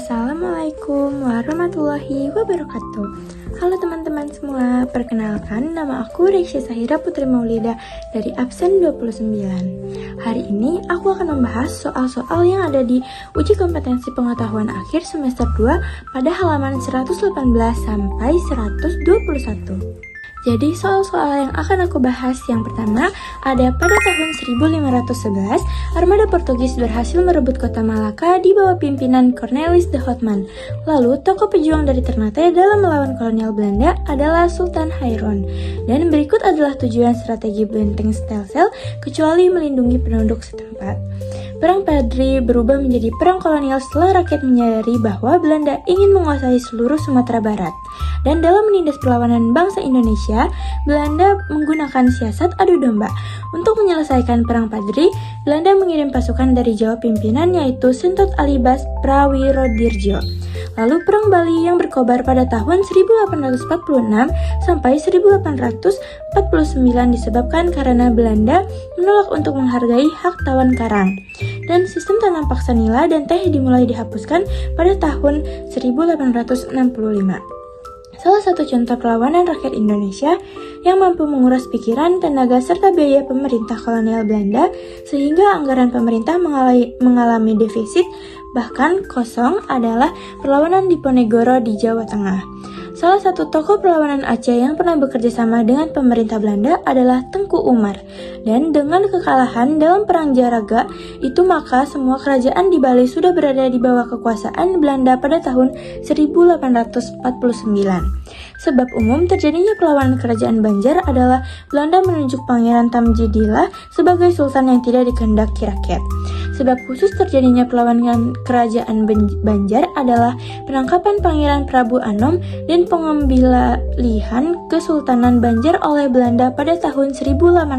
Assalamualaikum warahmatullahi wabarakatuh. Halo teman-teman semua, perkenalkan nama aku Reksya Sahira Putri Maulida dari absen 29. Hari ini aku akan membahas soal-soal yang ada di uji kompetensi pengetahuan akhir semester 2 pada halaman 118 sampai 121. Jadi soal-soal yang akan aku bahas yang pertama ada pada tahun 1511, armada Portugis berhasil merebut kota Malaka di bawah pimpinan Cornelis de Houtman. Lalu tokoh pejuang dari Ternate dalam melawan kolonial Belanda adalah Sultan Hyron. Dan berikut adalah tujuan strategi benteng Stelsel kecuali melindungi penduduk setempat. Perang Padri berubah menjadi perang kolonial setelah rakyat menyadari bahwa Belanda ingin menguasai seluruh Sumatera Barat. Dan dalam menindas perlawanan bangsa Indonesia, Belanda menggunakan siasat adu domba. Untuk menyelesaikan perang Padri, Belanda mengirim pasukan dari Jawa pimpinan yaitu Sentot Alibas Prawirodirjo. Lalu perang Bali yang berkobar pada tahun 1846 sampai 1849 disebabkan karena Belanda menolak untuk menghargai hak tawan karang. Dan sistem tanam paksa nila dan teh dimulai dihapuskan pada tahun 1865. Salah satu contoh perlawanan rakyat Indonesia yang mampu menguras pikiran, tenaga, serta biaya pemerintah kolonial Belanda sehingga anggaran pemerintah mengalami defisit bahkan kosong adalah perlawanan Diponegoro di Jawa Tengah. Salah satu tokoh perlawanan Aceh yang pernah bekerja sama dengan pemerintah Belanda adalah Tengku Umar. Dan dengan kekalahan dalam Perang Jaraga itu maka semua kerajaan di Bali sudah berada di bawah kekuasaan Belanda pada tahun 1849. Sebab umum terjadinya perlawanan kerajaan Banjar adalah Belanda menunjuk Pangeran Tamjidillah sebagai sultan yang tidak dikehendaki rakyat. Sebab khusus terjadinya perlawanan kerajaan Banjar adalah penangkapan Pangeran Prabu Anom dan pengambilalihan Kesultanan Banjar oleh Belanda pada tahun 1859.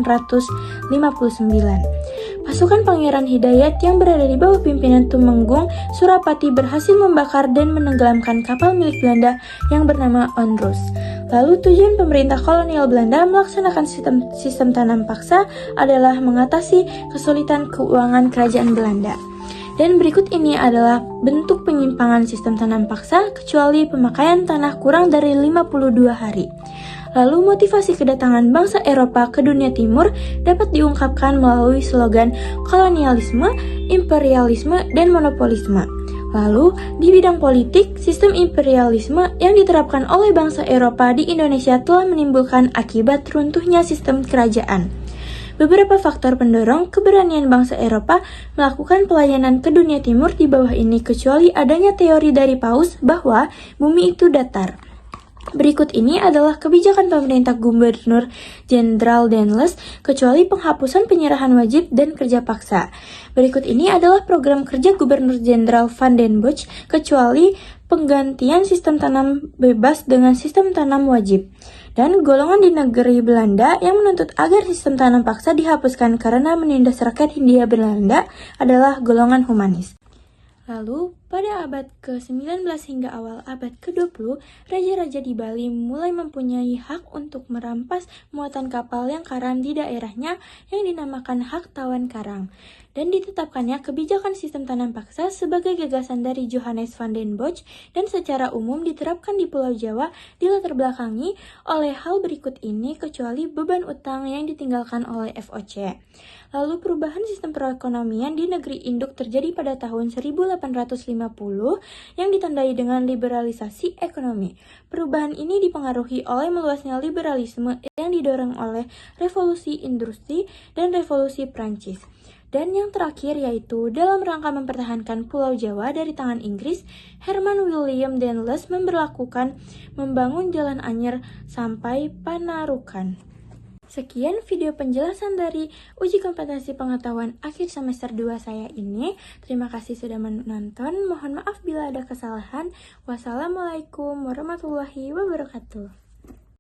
Pasukan Pangeran Hidayat yang berada di bawah pimpinan Tumenggung Surapati berhasil membakar dan menenggelamkan kapal milik Belanda yang bernama Onrus. Lalu tujuan pemerintah kolonial Belanda melaksanakan sistem tanam paksa adalah mengatasi kesulitan keuangan kerajaan Belanda. Dan berikut ini adalah bentuk penyimpangan sistem tanam paksa kecuali pemakaian tanah kurang dari 52 hari. Lalu motivasi kedatangan bangsa Eropa ke dunia timur dapat diungkapkan melalui slogan kolonialisme, imperialisme, dan monopolisme. Lalu, di bidang politik, sistem imperialisme yang diterapkan oleh bangsa Eropa di Indonesia telah menimbulkan akibat runtuhnya sistem kerajaan. Beberapa faktor pendorong keberanian bangsa Eropa melakukan pelayanan ke dunia timur di bawah ini kecuali adanya teori dari Paus bahwa bumi itu datar. Berikut ini adalah kebijakan pemerintah Gubernur Jenderal Dendels kecuali penghapusan penyerahan wajib dan kerja paksa. Berikut ini adalah program kerja Gubernur Jenderal Van den Bosch kecuali penggantian sistem tanam bebas dengan sistem tanam wajib. Dan golongan di negeri Belanda yang menuntut agar sistem tanam paksa dihapuskan karena menindas rakyat Hindia Belanda adalah golongan humanis. Lalu, pada abad ke-19 hingga awal abad ke-20, raja-raja di Bali mulai mempunyai hak untuk merampas muatan kapal yang karam di daerahnya yang dinamakan hak tawan karang. Dan ditetapkannya kebijakan sistem tanam paksa sebagai gagasan dari Johannes van den Bosch dan secara umum diterapkan di Pulau Jawa dilatar belakangi oleh hal berikut ini kecuali beban utang yang ditinggalkan oleh FOC. Lalu perubahan sistem perekonomian di negeri induk terjadi pada tahun 1850 yang ditandai dengan liberalisasi ekonomi. Perubahan ini dipengaruhi oleh meluasnya liberalisme yang didorong oleh revolusi industri dan revolusi Prancis. Dan yang terakhir yaitu dalam rangka mempertahankan Pulau Jawa dari tangan Inggris, Herman William Dendels membangun Jalan Anyer sampai Panarukan. Sekian video penjelasan dari uji kompetensi pengetahuan akhir semester 2 saya ini. Terima kasih sudah menonton. Mohon maaf bila ada kesalahan. Wassalamualaikum warahmatullahi wabarakatuh.